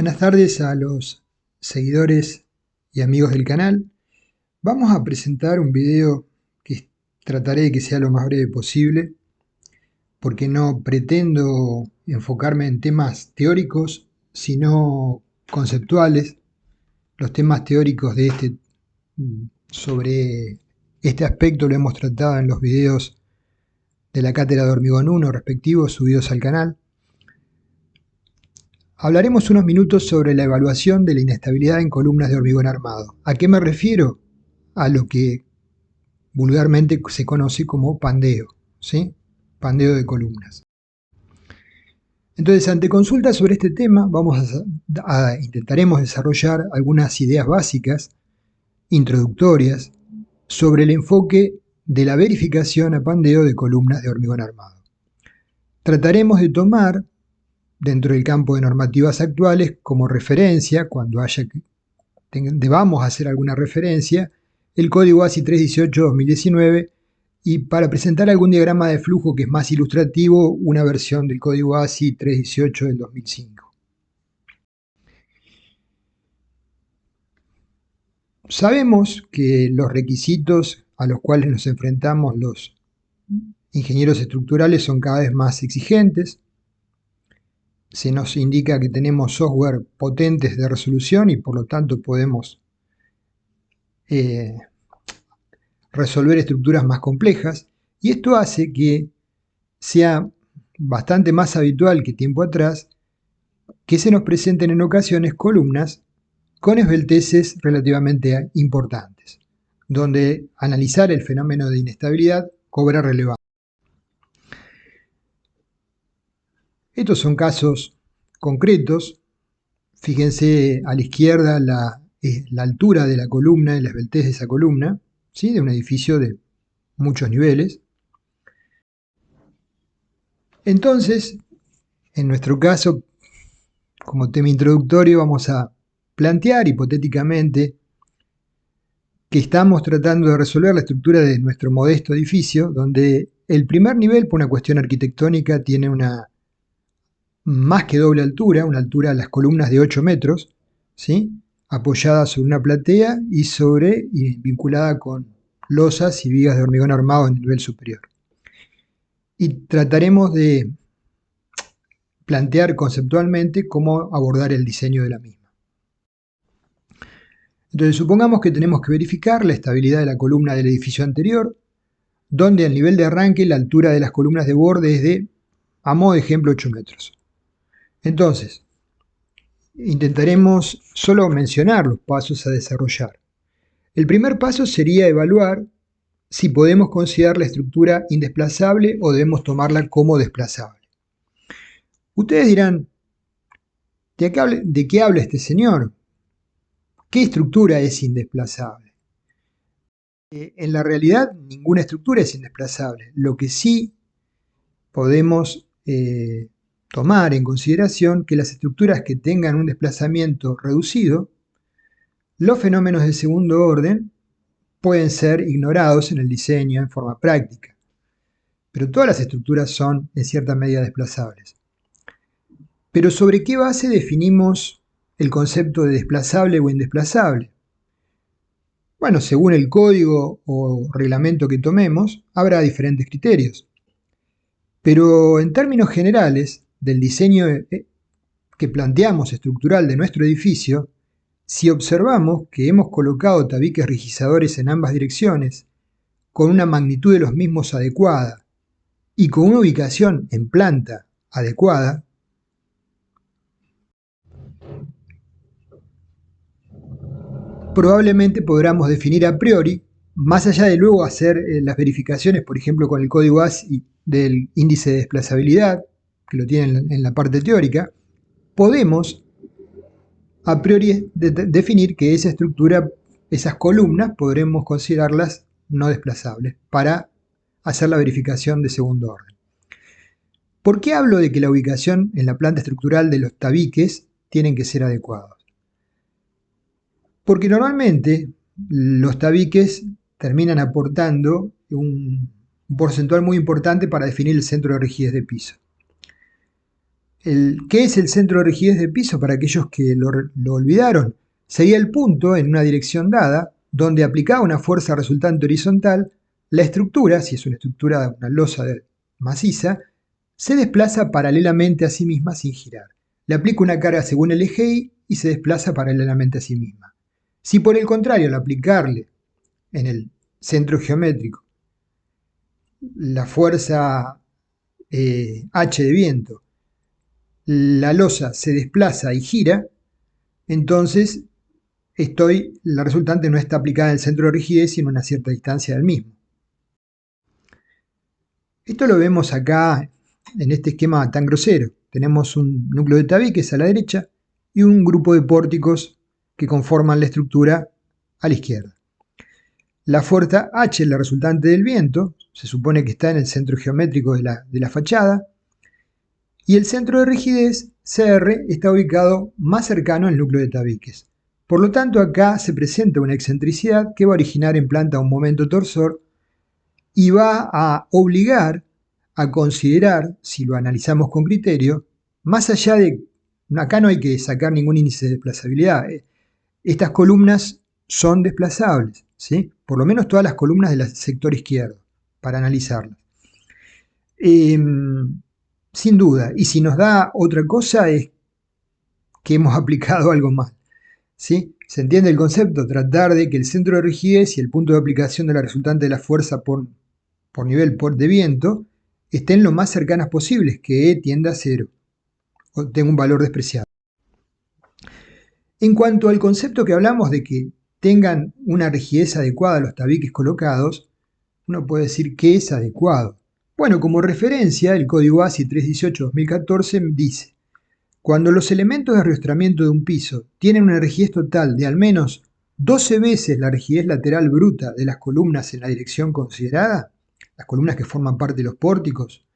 Buenas tardes a los seguidores y amigos del canal. Vamos a presentar un video que trataré de que sea lo más breve posible, porque no pretendo enfocarme en temas teóricos, sino conceptuales. Los temas teóricos sobre este aspecto lo hemos tratado en los videos de la cátedra de Hormigón 1 respectivos subidos al canal. Hablaremos unos minutos sobre la evaluación de la inestabilidad en columnas de hormigón armado. ¿A qué me refiero? A lo que vulgarmente se conoce como pandeo, ¿sí? Pandeo de columnas. Entonces, ante consultas sobre este tema, intentaremos desarrollar algunas ideas básicas, introductorias, sobre el enfoque de la verificación a pandeo de columnas de hormigón armado. Trataremos de tomar dentro del campo de normativas actuales como referencia, cuando debamos hacer alguna referencia, el código ASI 318-2019, y para presentar algún diagrama de flujo que es más ilustrativo, una versión del código ASI 318 del 2005. Sabemos que los requisitos a los cuales nos enfrentamos los ingenieros estructurales son cada vez más exigentes. Se nos indica que tenemos software potentes de resolución y por lo tanto podemos resolver estructuras más complejas, y esto hace que sea bastante más habitual que tiempo atrás que se nos presenten en ocasiones columnas con esbelteces relativamente importantes, donde analizar el fenómeno de inestabilidad cobra relevancia. Estos son casos concretos. Fíjense a la izquierda la altura de la columna y la esbeltez de esa columna, ¿sí? De un edificio de muchos niveles. Entonces, en nuestro caso, como tema introductorio, vamos a plantear hipotéticamente que estamos tratando de resolver la estructura de nuestro modesto edificio, donde el primer nivel, por una cuestión arquitectónica, tiene una más que doble altura, una altura de las columnas de 8 metros, ¿sí? Apoyada sobre una platea y vinculada con losas y vigas de hormigón armado en el nivel superior. Y trataremos de plantear conceptualmente cómo abordar el diseño de la misma. Entonces, supongamos que tenemos que verificar la estabilidad de la columna del edificio anterior, donde al nivel de arranque la altura de las columnas de borde es de, a modo de ejemplo, 8 metros. Entonces, intentaremos solo mencionar los pasos a desarrollar. El primer paso sería evaluar si podemos considerar la estructura indesplazable o debemos tomarla como desplazable. Ustedes dirán, ¿de qué habla este señor? ¿Qué estructura es indesplazable? En la realidad, ninguna estructura es indesplazable. Lo que sí podemos tomar en consideración que las estructuras que tengan un desplazamiento reducido, los fenómenos de segundo orden pueden ser ignorados en el diseño en forma práctica. Pero todas las estructuras son en cierta medida desplazables. Pero ¿sobre qué base definimos el concepto de desplazable o indesplazable? Bueno, según el código o reglamento que tomemos, habrá diferentes criterios. Pero en términos generales, del diseño que planteamos estructural de nuestro edificio, si observamos que hemos colocado tabiques rigizadores en ambas direcciones, con una magnitud de los mismos adecuada y con una ubicación en planta adecuada, probablemente podamos definir a priori, más allá de luego hacer las verificaciones, por ejemplo, con el código ASI del índice de desplazabilidad, que lo tienen en la parte teórica, podemos a priori definir que esa estructura, esas columnas, podremos considerarlas no desplazables para hacer la verificación de segundo orden. ¿Por qué hablo de que la ubicación en la planta estructural de los tabiques tienen que ser adecuados? Porque normalmente los tabiques terminan aportando un porcentual muy importante para definir el centro de rigidez de piso. ¿Qué es el centro de rigidez de piso para aquellos que lo olvidaron? Sería el punto en una dirección dada donde aplicada una fuerza resultante horizontal, la estructura, si es una estructura de una losa maciza, se desplaza paralelamente a sí misma sin girar. Le aplica una carga según el eje y se desplaza paralelamente a sí misma. Si por el contrario al aplicarle en el centro geométrico la fuerza H de viento, la losa se desplaza y gira, entonces la resultante no está aplicada en el centro de rigidez, sino a una cierta distancia del mismo. Esto lo vemos acá en este esquema tan grosero. Tenemos un núcleo de tabiques a la derecha y un grupo de pórticos que conforman la estructura a la izquierda. La fuerza H, la resultante del viento, se supone que está en el centro geométrico de la fachada, y el centro de rigidez, CR, está ubicado más cercano al núcleo de tabiques. Por lo tanto, acá se presenta una excentricidad que va a originar en planta un momento torsor y va a obligar a considerar, si lo analizamos con criterio, más allá de, acá no hay que sacar ningún índice de desplazabilidad, estas columnas son desplazables, ¿sí? Por lo menos todas las columnas del sector izquierdo, para analizarlas. Sin duda, y si nos da otra cosa es que hemos aplicado algo mal, ¿sí? ¿Se entiende el concepto? Tratar de que el centro de rigidez y el punto de aplicación de la resultante de la fuerza por nivel de viento estén lo más cercanas posibles, que E tienda a 0, o tenga un valor despreciable. En cuanto al concepto que hablamos de que tengan una rigidez adecuada a los tabiques colocados, uno puede decir que es adecuado. Bueno, como referencia, el código ASI 318-2014 dice: cuando los elementos de arrastramiento de un piso tienen una rigidez total de al menos 12 veces la rigidez lateral bruta de las columnas en la dirección considerada, las columnas que forman parte de los pórticos,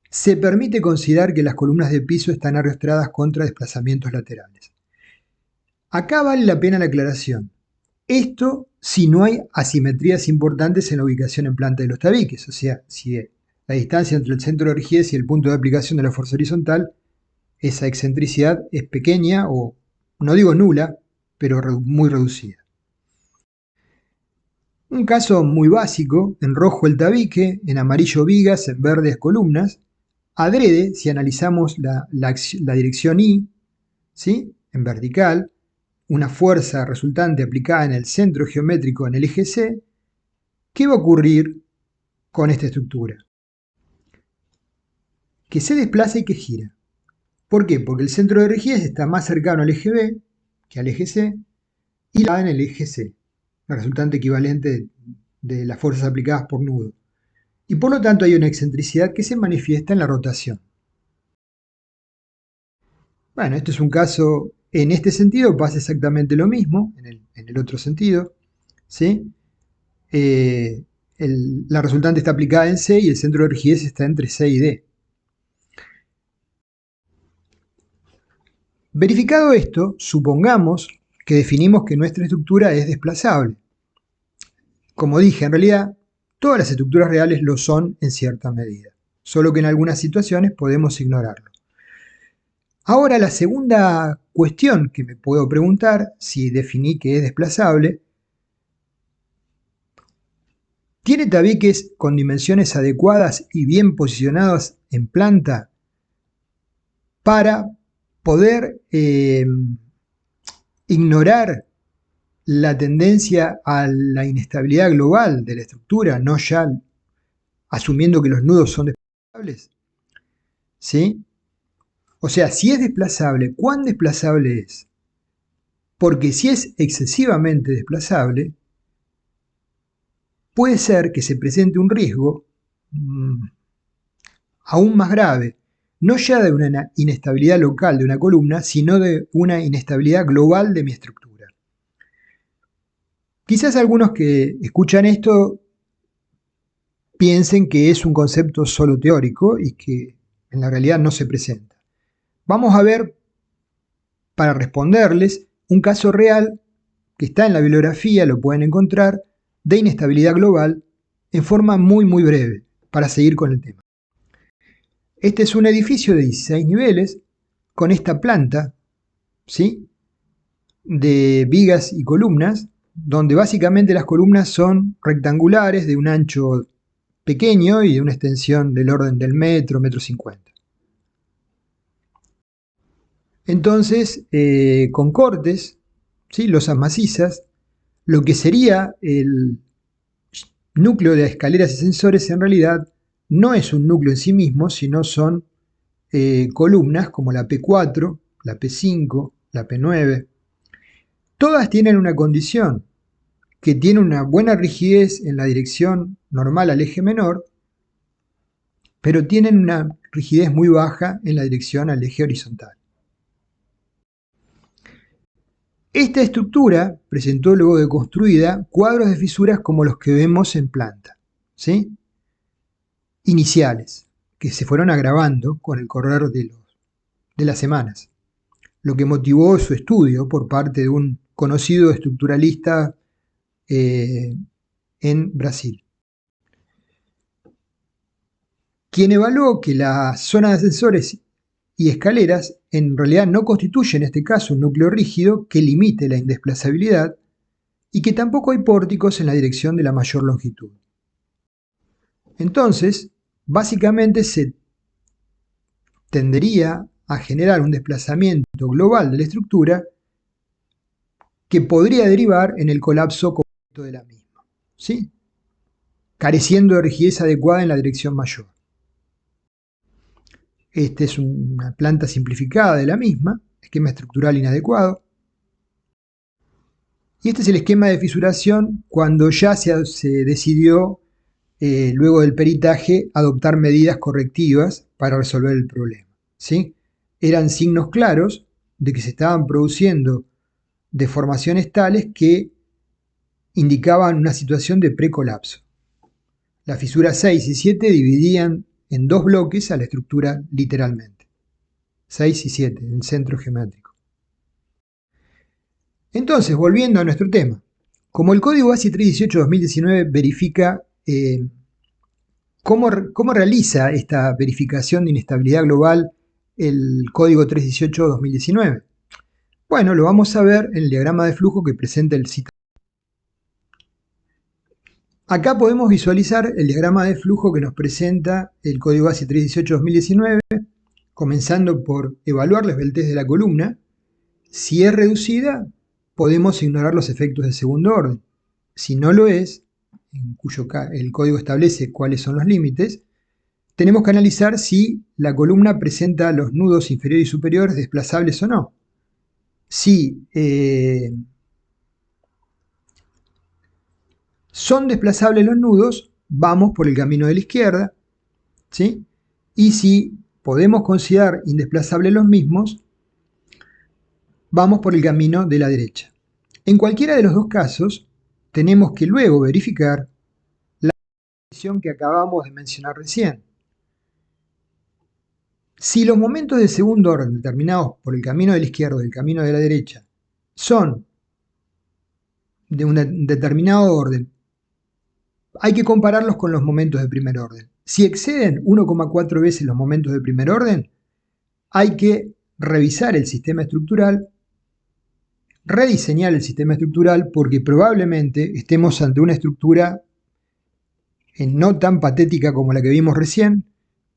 se permite considerar que las columnas de piso están arrastradas contra desplazamientos laterales. Acá vale la pena la aclaración. Esto si no hay asimetrías importantes en la ubicación en planta de los tabiques, o sea, si la distancia entre el centro de rigidez y el punto de aplicación de la fuerza horizontal, esa excentricidad es pequeña o, no digo nula, pero muy reducida. Un caso muy básico: en rojo el tabique, en amarillo vigas, en verdes columnas. Adrede, si analizamos la dirección I, ¿sí?, en vertical, una fuerza resultante aplicada en el centro geométrico en el eje C, ¿qué va a ocurrir con esta estructura? Que se desplaza y que gira. ¿Por qué? Porque el centro de rigidez está más cercano al eje B que al eje C, y la en el eje C, la resultante equivalente de las fuerzas aplicadas por nudo. Y por lo tanto hay una excentricidad que se manifiesta en la rotación. Bueno, este es un caso, en este sentido pasa exactamente lo mismo, en el otro sentido, ¿sí? La resultante está aplicada en C y el centro de rigidez está entre C y D. Verificado esto, supongamos que definimos que nuestra estructura es desplazable. Como dije, en realidad todas las estructuras reales lo son en cierta medida, solo que en algunas situaciones podemos ignorarlo. Ahora, la segunda cuestión que me puedo preguntar, si definí que es desplazable: ¿tiene tabiques con dimensiones adecuadas y bien posicionadas en planta para poder ignorar la tendencia a la inestabilidad global de la estructura, no ya asumiendo que los nudos son desplazables? ¿Sí? O sea, si es desplazable, ¿cuán desplazable es? Porque si es excesivamente desplazable, puede ser que se presente un riesgo aún más grave, no ya de una inestabilidad local de una columna, sino de una inestabilidad global de mi estructura. Quizás algunos que escuchan esto piensen que es un concepto solo teórico y que en la realidad no se presenta. Vamos a ver, para responderles, un caso real que está en la bibliografía, lo pueden encontrar, de inestabilidad global, en forma muy breve, para seguir con el tema. Este es un edificio de 16 niveles con esta planta, ¿sí?, de vigas y columnas, donde básicamente las columnas son rectangulares de un ancho pequeño y de una extensión del orden del metro, metro 50. Entonces, con cortes, ¿sí?, losas macizas, lo que sería el núcleo de escaleras y ascensores en realidad no es un núcleo en sí mismo, sino son columnas como la P4, la P5, la P9. Todas tienen una condición, que tiene una buena rigidez en la dirección normal al eje menor, pero tienen una rigidez muy baja en la dirección al eje horizontal. Esta estructura presentó luego de construida cuadros de fisuras como los que vemos en planta, ¿sí?, iniciales, que se fueron agravando con el correr de las semanas, lo que motivó su estudio por parte de un conocido estructuralista en Brasil, quien evaluó que la zona de ascensores y escaleras en realidad no constituye en este caso un núcleo rígido que limite la indesplazabilidad y que tampoco hay pórticos en la dirección de la mayor longitud. Entonces, básicamente se tendería a generar un desplazamiento global de la estructura que podría derivar en el colapso completo de la misma, ¿sí?, careciendo de rigidez adecuada en la dirección mayor. Esta es una planta simplificada de la misma, esquema estructural inadecuado. Y este es el esquema de fisuración cuando ya se decidió, luego del peritaje, adoptar medidas correctivas para resolver el problema, ¿sí? Eran signos claros de que se estaban produciendo deformaciones tales que indicaban una situación de precolapso. Las fisuras 6 y 7 dividían en dos bloques a la estructura literalmente. 6 y 7, en el centro geométrico. Entonces, volviendo a nuestro tema, como el código ASI 318-2019 verifica ¿cómo realiza esta verificación de inestabilidad global el código 318-2019? Bueno, lo vamos a ver en el diagrama de flujo que presenta el citado. Acá podemos visualizar el diagrama de flujo que nos presenta el código ASI 318-2019, comenzando por evaluar la esbeltez de la columna. Si es reducida, podemos ignorar los efectos de segundo orden. Si no lo es, en cuyo el código establece cuáles son los límites, tenemos que analizar si la columna presenta los nudos inferior y superiores desplazables o no. Si son desplazables los nudos, vamos por el camino de la izquierda, ¿sí? Y si podemos considerar indesplazables los mismos, vamos por el camino de la derecha. En cualquiera de los dos casos, tenemos que luego verificar la condición que acabamos de mencionar recién. Si los momentos de segundo orden determinados por el camino de la izquierda y el camino de la derecha son de un determinado orden, hay que compararlos con los momentos de primer orden. Si exceden 1,4 veces los momentos de primer orden, hay que revisar el sistema estructural, rediseñar el sistema estructural, porque probablemente estemos ante una estructura no tan patética como la que vimos recién,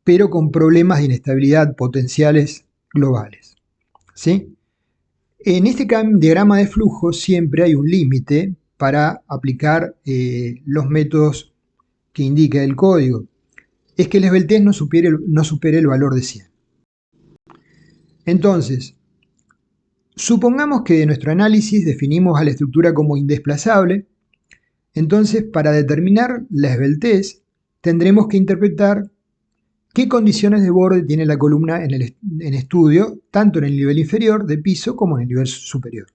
pero con problemas de inestabilidad potenciales globales, ¿sí? En este diagrama de flujo siempre hay un límite para aplicar los métodos que indica el código. Es que la esbeltez no supere el valor de 100. Entonces, supongamos que de nuestro análisis definimos a la estructura como indesplazable. Entonces, para determinar la esbeltez, tendremos que interpretar qué condiciones de borde tiene la columna en estudio, tanto en el nivel inferior de piso como en el nivel superior.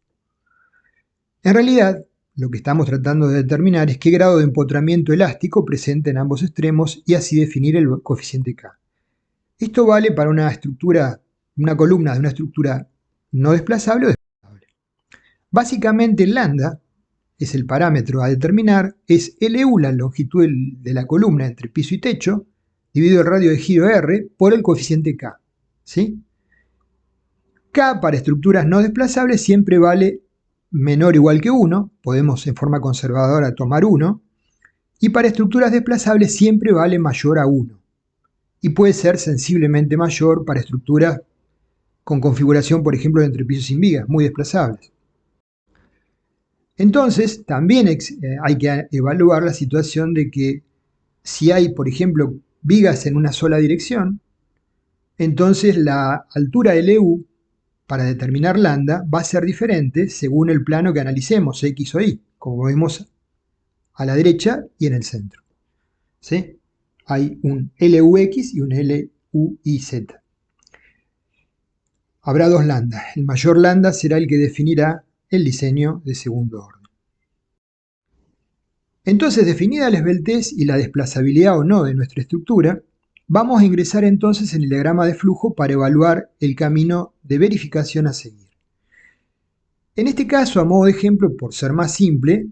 En realidad, lo que estamos tratando de determinar es qué grado de empotramiento elástico presenta en ambos extremos y así definir el coeficiente K. Esto vale para una columna de una estructura no desplazable o desplazable. Básicamente, el lambda es el parámetro a determinar, es LU, la longitud de la columna entre piso y techo, dividido el radio de giro R por el coeficiente K. ¿Sí? K para estructuras no desplazables siempre vale menor o igual que 1, podemos en forma conservadora tomar 1, y para estructuras desplazables siempre vale mayor a 1, y puede ser sensiblemente mayor para estructuras con configuración, por ejemplo, de entrepisos sin vigas, muy desplazables. Entonces, también hay que evaluar la situación de que si hay, por ejemplo, vigas en una sola dirección, entonces la altura LU para determinar lambda va a ser diferente según el plano que analicemos, X o Y, como vemos a la derecha y en el centro. ¿Sí? Hay un LUX y un LUIZ. Habrá dos lambdas. El mayor lambda será el que definirá el diseño de segundo orden. Entonces, definida la esbeltez y la desplazabilidad o no de nuestra estructura, vamos a ingresar entonces en el diagrama de flujo para evaluar el camino de verificación a seguir. En este caso, a modo de ejemplo, por ser más simple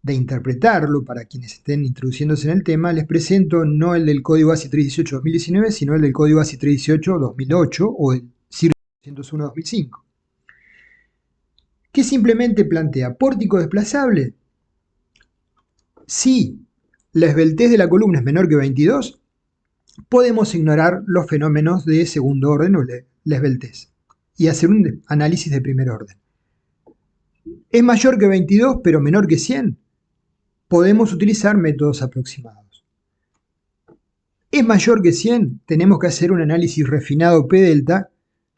de interpretarlo para quienes estén introduciéndose en el tema, les presento no el del código ASI 318-2019, sino el del código ASI 318-2008 o el CIR 201-2005, que simplemente plantea pórtico desplazable. Si la esbeltez de la columna es menor que 22, podemos ignorar los fenómenos de segundo orden o la esbeltez y hacer un análisis de primer orden. ¿Es mayor que 22 pero menor que 100? Podemos utilizar métodos aproximados. ¿Es mayor que 100? Tenemos que hacer un análisis refinado P-delta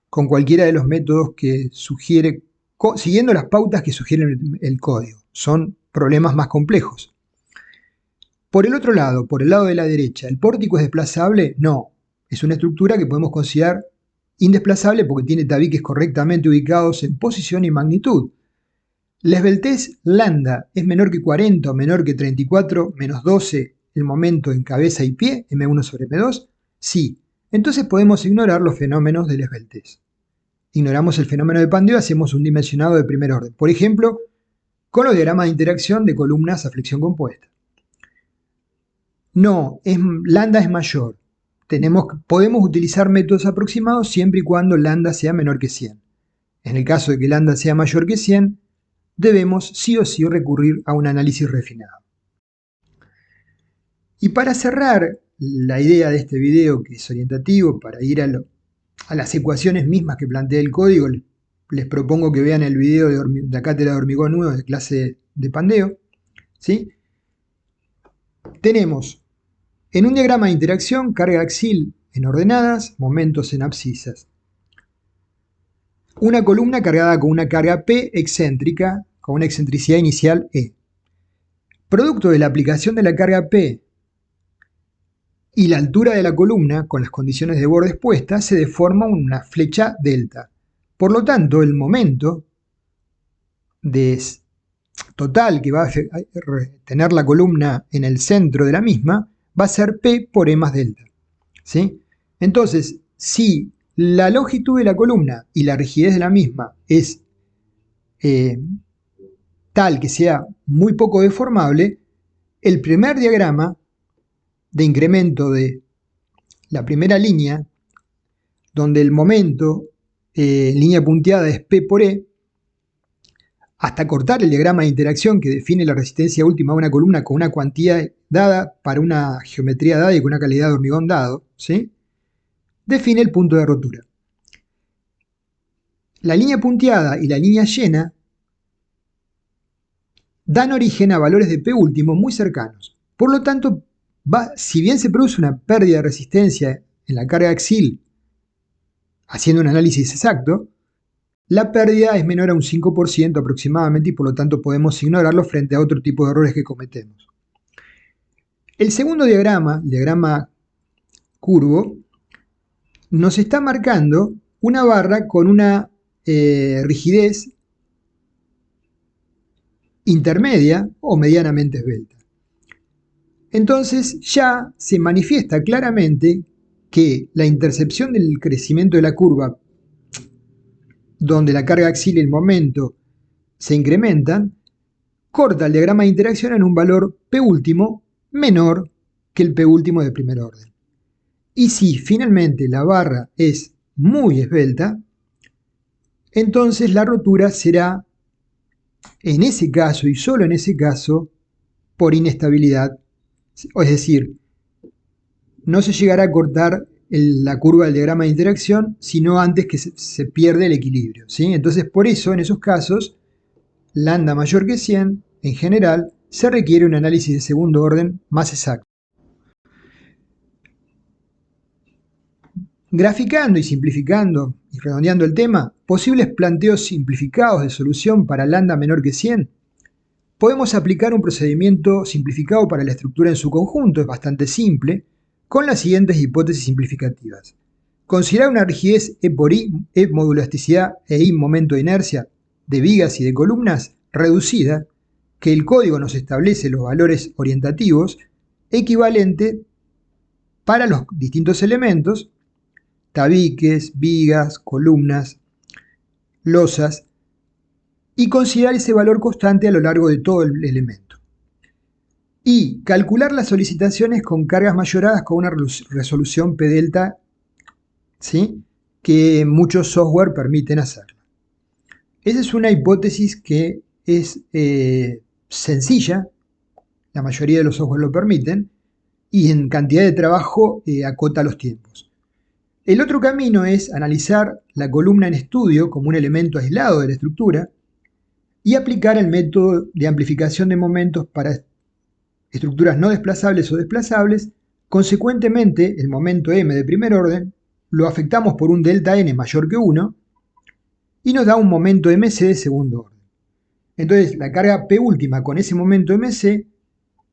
con cualquiera de los métodos que sugiere, siguiendo las pautas que sugiere el código. Son problemas más complejos. Por el otro lado, por el lado de la derecha, ¿el pórtico es desplazable? No. Es una estructura que podemos considerar indesplazable porque tiene tabiques correctamente ubicados en posición y magnitud. La esbeltez lambda es menor que 40 o menor que 34 menos 12 el momento en cabeza y pie, M1 sobre M2. Sí. Entonces podemos ignorar los fenómenos de la esbeltez. Ignoramos el fenómeno de pandeo y hacemos un dimensionado de primer orden. Por ejemplo, con los diagramas de interacción de columnas a flexión compuesta. No, lambda es mayor. Podemos utilizar métodos aproximados siempre y cuando lambda sea menor que 100. En el caso de que lambda sea mayor que 100, debemos sí o sí recurrir a un análisis refinado. Y para cerrar la idea de este video, que es orientativo, para ir a las ecuaciones mismas que plantea el código, les propongo que vean el video de la cátedra de hormigón 1 de clase de pandeo. ¿Sí? Tenemos en un diagrama de interacción carga axil en ordenadas, momentos en abscisas. Una columna cargada con una carga P excéntrica, con una excentricidad inicial E. Producto de la aplicación de la carga P y la altura de la columna, con las condiciones de borde expuestas, se deforma una flecha delta. Por lo tanto, el momento total que va a tener la columna en el centro de la misma va a ser P por E más delta. ¿Sí? Entonces, si la longitud de la columna y la rigidez de la misma es tal que sea muy poco deformable, el primer diagrama de incremento de la primera línea, donde el momento línea punteada es P por E, hasta cortar el diagrama de interacción que define la resistencia última de una columna con una cuantía dada para una geometría dada y con una calidad de hormigón dado, ¿sí? Define el punto de rotura. La línea punteada y la línea llena dan origen a valores de P último muy cercanos. Por lo tanto, si bien se produce una pérdida de resistencia en la carga axil, haciendo un análisis exacto, la pérdida es menor a un 5% aproximadamente y por lo tanto podemos ignorarlo frente a otro tipo de errores que cometemos. El segundo diagrama, el diagrama curvo, nos está marcando una barra con una rigidez intermedia o medianamente esbelta. Entonces ya se manifiesta claramente que la intercepción del crecimiento de la curva, donde la carga axil y el momento se incrementan, corta el diagrama de interacción en un valor P último menor que el P último de primer orden. Y si finalmente la barra es muy esbelta, entonces la rotura será, en ese caso y solo en ese caso, por inestabilidad. Es decir, no se llegará a cortar la curva del diagrama de interacción, sino antes que se pierde el equilibrio, ¿sí? Entonces, por eso, en esos casos, lambda mayor que 100, en general, se requiere un análisis de segundo orden más exacto. Graficando y simplificando y redondeando el tema, posibles planteos simplificados de solución para lambda menor que 100. Podemos aplicar un procedimiento simplificado para la estructura en su conjunto, es bastante simple, con las siguientes hipótesis simplificativas. Considerar una rigidez E por I, E módulo elasticidad e I momento de inercia de vigas y de columnas reducida, que el código nos establece los valores orientativos, equivalente para los distintos elementos, tabiques, vigas, columnas, losas, y considerar ese valor constante a lo largo de todo el elemento. Y calcular las solicitaciones con cargas mayoradas con una resolución P delta, ¿sí?, que muchos software permiten hacerlo. Esa es una hipótesis que es sencilla, la mayoría de los software lo permiten, y en cantidad de trabajo acota los tiempos. El otro camino es analizar la columna en estudio como un elemento aislado de la estructura y aplicar el método de amplificación de momentos para estructuras no desplazables o desplazables. Consecuentemente, el momento m de primer orden lo afectamos por un delta n mayor que 1 y nos da un momento mc de segundo orden. Entonces, la carga P última con ese momento mc,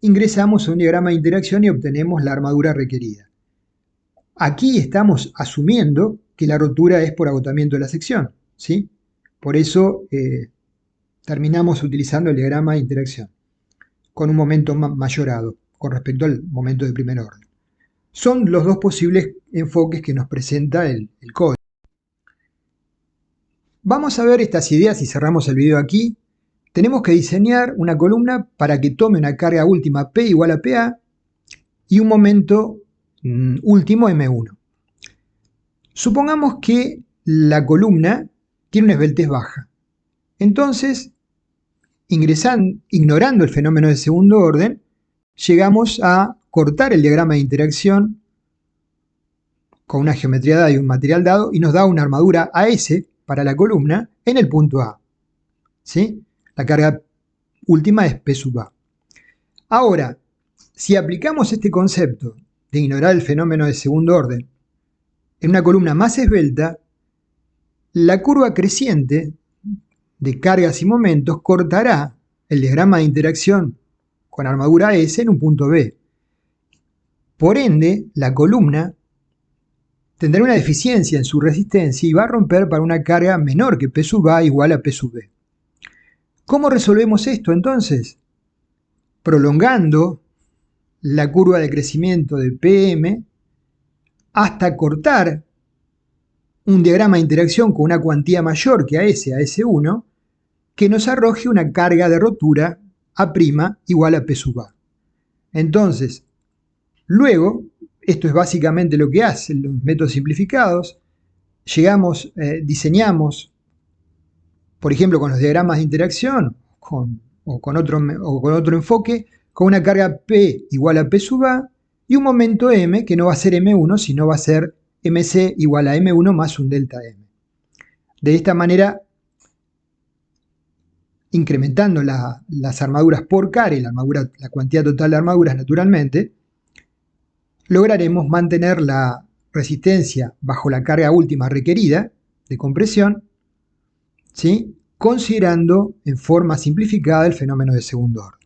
ingresamos a un diagrama de interacción y obtenemos la armadura requerida. Aquí estamos asumiendo que la rotura es por agotamiento de la sección, ¿sí? Por eso terminamos utilizando el diagrama de interacción con un momento mayorado con respecto al momento de primer orden. Son los dos posibles enfoques que nos presenta el código. Vamos a ver estas ideas y cerramos el video aquí. Tenemos que diseñar una columna para que tome una carga última P igual a PA y un momento último M1. Supongamos que la columna tiene una esbeltez baja. Entonces, ignorando el fenómeno de segundo orden, llegamos a cortar el diagrama de interacción con una geometría dada y un material dado y nos da una armadura AS para la columna en el punto A, ¿sí? La carga última es P sub A. Ahora, si aplicamos este concepto de ignorar el fenómeno de segundo orden en una columna más esbelta, la curva creciente de cargas y momentos cortará el diagrama de interacción con armadura S en un punto B. Por ende, la columna tendrá una deficiencia en su resistencia y va a romper para una carga menor que P sub A igual a P sub B. ¿Cómo resolvemos esto entonces? Prolongando la curva de crecimiento de PM hasta cortar un diagrama de interacción con una cuantía mayor que a S1, que nos arroje una carga de rotura A' igual a P sub A. Entonces, luego, esto es básicamente lo que hacen los métodos simplificados, diseñamos, por ejemplo, con los diagramas de interacción o con otro enfoque, con una carga P igual a P sub A y un momento M que no va a ser M1, sino va a ser MC igual a M1 más un delta M. De esta manera, incrementando las armaduras por K, la cantidad total de armaduras naturalmente, lograremos mantener la resistencia bajo la carga última requerida de compresión, ¿sí?, considerando en forma simplificada el fenómeno de segundo orden.